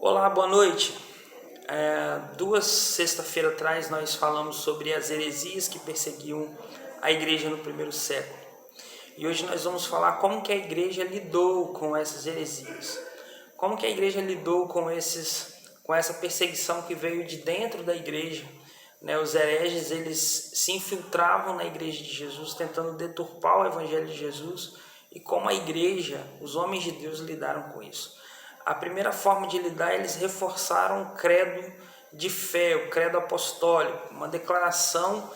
Olá, boa noite. Duas sexta-feiras atrás nós falamos sobre as heresias que perseguiam a igreja no primeiro século. E hoje nós vamos falar como que a igreja lidou com essas heresias. Como que a igreja lidou com essa perseguição que veio de dentro da igreja. Os hereges, eles se infiltravam na igreja de Jesus, tentando deturpar o evangelho de Jesus, e como a igreja, os homens de Deus lidaram com isso. A primeira forma de lidar, eles reforçaram o credo de fé, o credo apostólico, uma declaração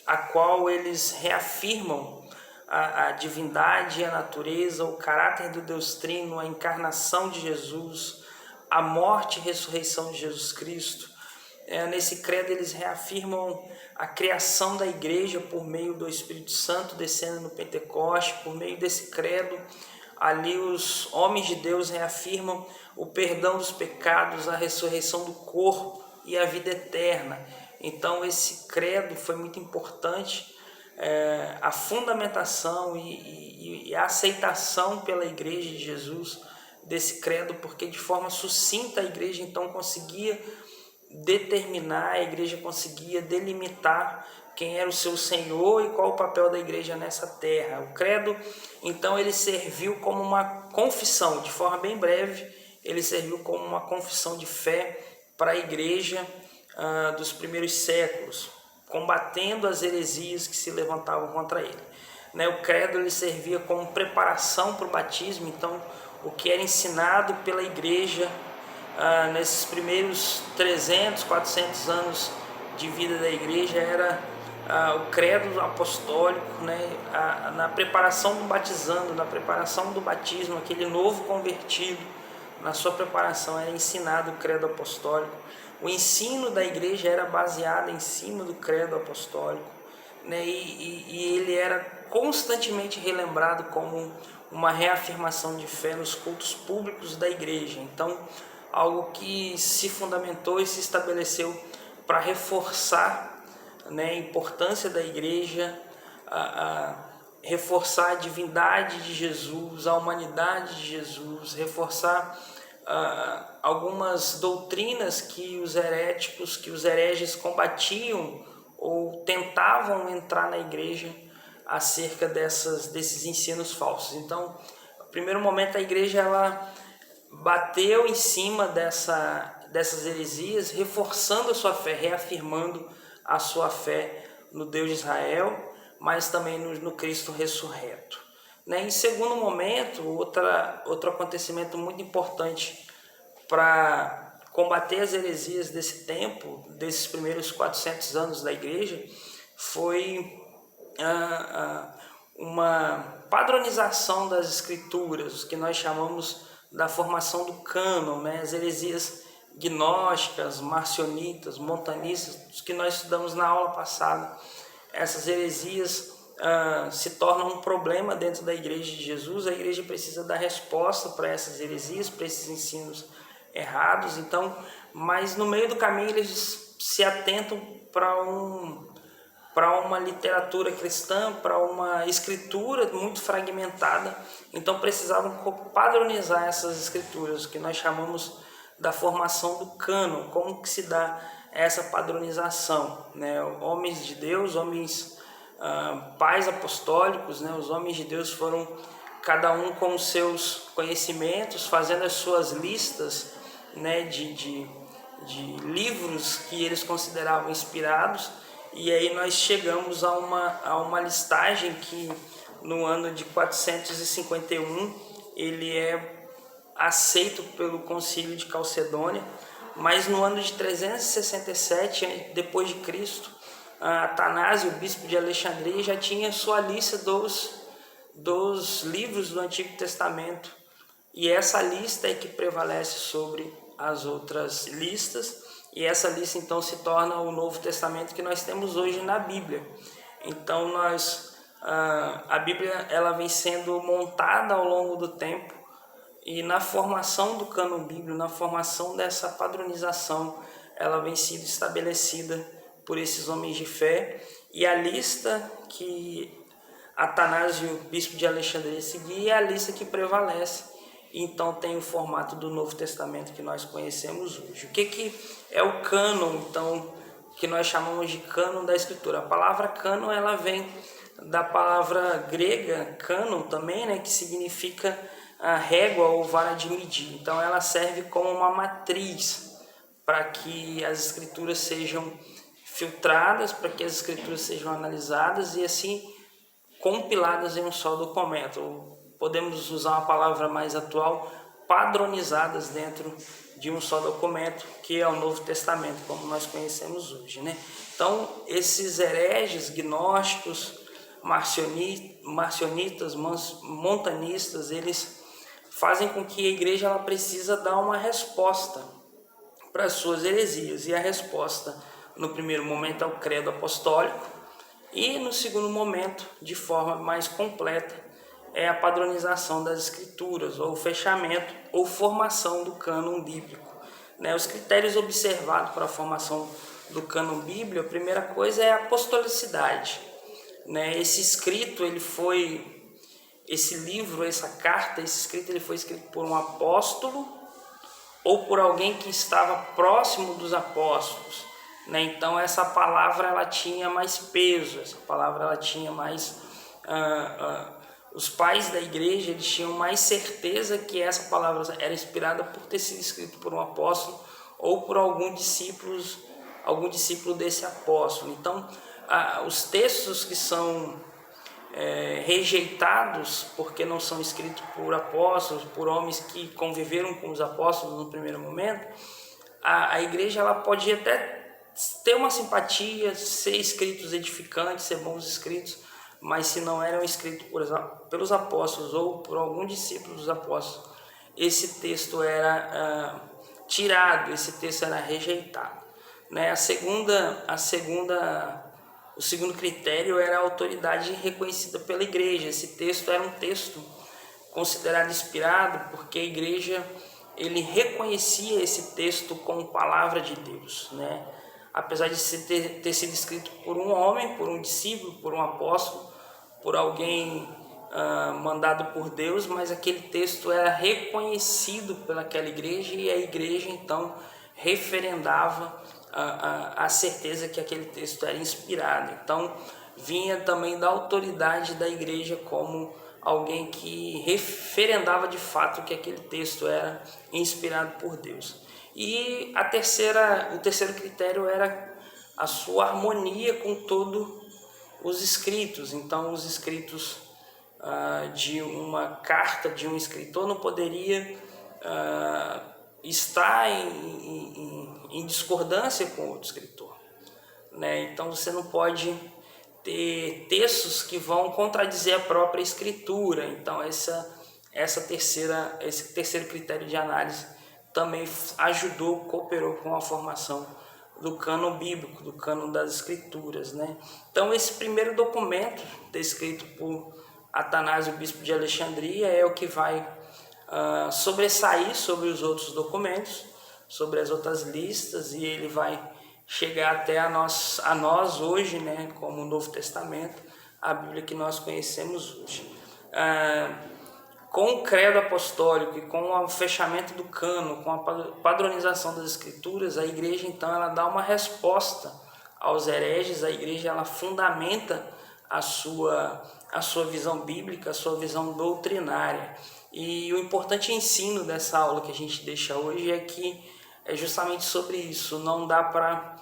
a qual eles reafirmam a divindade, a natureza, o caráter do Deus Trino, a encarnação de Jesus, a morte e ressurreição de Jesus Cristo. Nesse credo eles reafirmam a criação da igreja por meio do Espírito Santo descendo no Pentecoste. Por meio desse credo, ali os homens de Deus reafirmam o perdão dos pecados, a ressurreição do corpo e a vida eterna. Então esse credo foi muito importante, a fundamentação e a aceitação pela igreja de Jesus desse credo, porque de forma sucinta a igreja então conseguia determinar, a igreja conseguia delimitar quem era o seu Senhor e qual o papel da igreja nessa terra. O credo, então, ele serviu como uma confissão, de forma bem breve, ele serviu como uma confissão de fé para a igreja dos primeiros séculos, combatendo as heresias que se levantavam contra ele. O credo ele servia como preparação para o batismo, então, o que era ensinado pela igreja nesses primeiros 300, 400 anos de vida da igreja era o credo apostólico, na preparação do batizando, na preparação do batismo, aquele novo convertido, na sua preparação era ensinado o credo apostólico. O ensino da igreja era baseado em cima do credo apostólico, e ele era constantemente relembrado como uma reafirmação de fé nos cultos públicos da igreja. Então, algo que se fundamentou e se estabeleceu para reforçar a importância da igreja, reforçar a divindade de Jesus, a humanidade de Jesus, reforçar algumas doutrinas que os heréticos, que os hereges combatiam ou tentavam entrar na igreja acerca desses ensinos falsos. Então, no primeiro momento, a igreja ela bateu em cima dessas heresias, reforçando a sua fé, reafirmando a sua fé no Deus de Israel, mas também no Cristo ressurreto. Em segundo momento, outro acontecimento muito importante para combater as heresias desse tempo, desses primeiros 400 anos da igreja, foi uma padronização das escrituras, o que nós chamamos da formação do cânon, as heresias gnósticas, marcionitas, montanistas, que nós estudamos na aula passada. Essas heresias se tornam um problema dentro da igreja de Jesus. A igreja precisa dar resposta para essas heresias, para esses ensinos errados. Então, mas no meio do caminho eles se atentam para uma literatura cristã, para uma escritura muito fragmentada. Então precisavam padronizar essas escrituras, que nós chamamos da formação do cânon. Como que se dá essa padronização? Homens de Deus, pais apostólicos, os homens de Deus foram cada um com os seus conhecimentos, fazendo as suas listas de livros que eles consideravam inspirados. E aí nós chegamos a uma listagem que no ano de 451 ele é aceito pelo Concílio de Calcedônia, mas no ano de 367 depois de Cristo, Atanásio, o bispo de Alexandria, já tinha sua lista dos livros do Antigo Testamento, e essa lista é que prevalece sobre as outras listas. E essa lista então se torna o Novo Testamento que nós temos hoje na Bíblia. Então a Bíblia ela vem sendo montada ao longo do tempo, e na formação do cânon bíblico, na formação dessa padronização, ela vem sendo estabelecida por esses homens de fé. E a lista que Atanásio, bispo de Alexandria, seguia é a lista que prevalece. então tem o formato do Novo Testamento que nós conhecemos hoje. O que é o cânon, então, que nós chamamos de cânon da Escritura? A palavra cânon, ela vem da palavra grega cânon também, né, que significa a régua ou vara de medir. Então ela serve como uma matriz para que as escrituras sejam filtradas, para que as escrituras sejam analisadas e assim compiladas em um só documento. Podemos usar uma palavra mais atual, padronizadas dentro de um só documento, que é o Novo Testamento, como nós conhecemos hoje, né? Então, esses hereges, gnósticos, marcionitas, montanistas, eles fazem com que a igreja ela precisa dar uma resposta para as suas heresias. E a resposta, no primeiro momento, é o credo apostólico, e no segundo momento, de forma mais completa, é a padronização das escrituras, ou fechamento ou formação do cânon bíblico. Os critérios observados para a formação do cânon bíblico, a primeira coisa é a apostolicidade. Esse escrito, esse livro, essa carta, esse escrito, ele foi escrito por um apóstolo ou por alguém que estava próximo dos apóstolos. Então essa palavra ela tinha mais peso, essa palavra ela tinha mais... os pais da igreja eles tinham mais certeza que essa palavra era inspirada por ter sido escrito por um apóstolo ou por algum discípulo desse apóstolo. Então, os textos que são rejeitados porque não são escritos por apóstolos, por homens que conviveram com os apóstolos no primeiro momento, a igreja ela pode até ter uma simpatia, ser escritos edificantes, ser bons escritos, mas se não eram escritos pelos apóstolos ou por algum discípulo dos apóstolos, esse texto era tirado, esse texto era rejeitado. O segundo critério era a autoridade reconhecida pela igreja. Esse texto era um texto considerado inspirado porque a igreja ele reconhecia esse texto como palavra de Deus, apesar de ter sido escrito por um homem, por um discípulo, por um apóstolo, por alguém mandado por Deus, mas aquele texto era reconhecido pelaquela igreja e a igreja então referendava a certeza que aquele texto era inspirado. Então vinha também da autoridade da igreja como alguém que referendava de fato que aquele texto era inspirado por Deus. E o terceiro critério era a sua harmonia com todos os escritos. Então os escritos de uma carta de um escritor não poderia estar em discordância com outro escritor, Então você não pode ter textos que vão contradizer a própria escritura. Então esse terceiro critério de análise também cooperou com a formação do cânon bíblico, do cânon das escrituras, Então esse primeiro documento descrito por Atanásio, bispo de Alexandria, é o que vai sobressair sobre os outros documentos, sobre as outras listas, e ele vai chegar até a nós hoje, como o Novo Testamento, a Bíblia que nós conhecemos hoje. Com o credo apostólico e com o fechamento do cânon, com a padronização das escrituras, a igreja então ela dá uma resposta aos hereges. A igreja ela fundamenta a sua visão bíblica, a sua visão doutrinária. E o importante ensino dessa aula que a gente deixa hoje é justamente sobre isso. Não dá para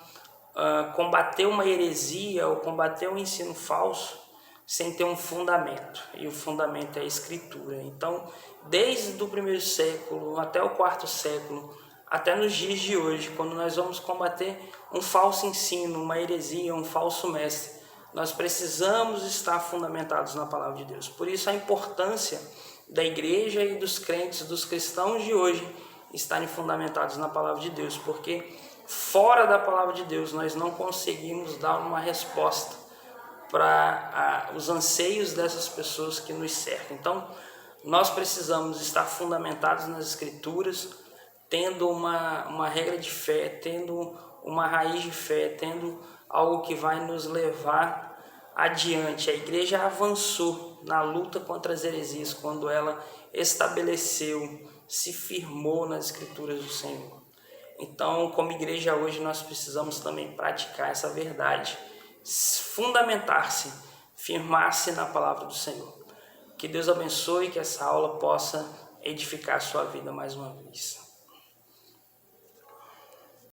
combater uma heresia ou combater um ensino falso sem ter um fundamento, e o fundamento é a escritura. Então, desde o primeiro século até o quarto século, até nos dias de hoje, quando nós vamos combater um falso ensino, uma heresia, um falso mestre, nós precisamos estar fundamentados na palavra de Deus. Por isso a importância da igreja e dos crentes, dos cristãos de hoje, estarem fundamentados na palavra de Deus, porque fora da palavra de Deus nós não conseguimos dar uma resposta para os anseios dessas pessoas que nos cercam. Então, nós precisamos estar fundamentados nas Escrituras, tendo uma regra de fé, tendo uma raiz de fé, tendo algo que vai nos levar adiante, a igreja avançou na luta contra as heresias quando ela estabeleceu, se firmou nas escrituras do Senhor. Então, como igreja hoje, nós precisamos também praticar essa verdade, fundamentar-se, firmar-se na palavra do Senhor. Que Deus abençoe e que essa aula possa edificar a sua vida mais uma vez.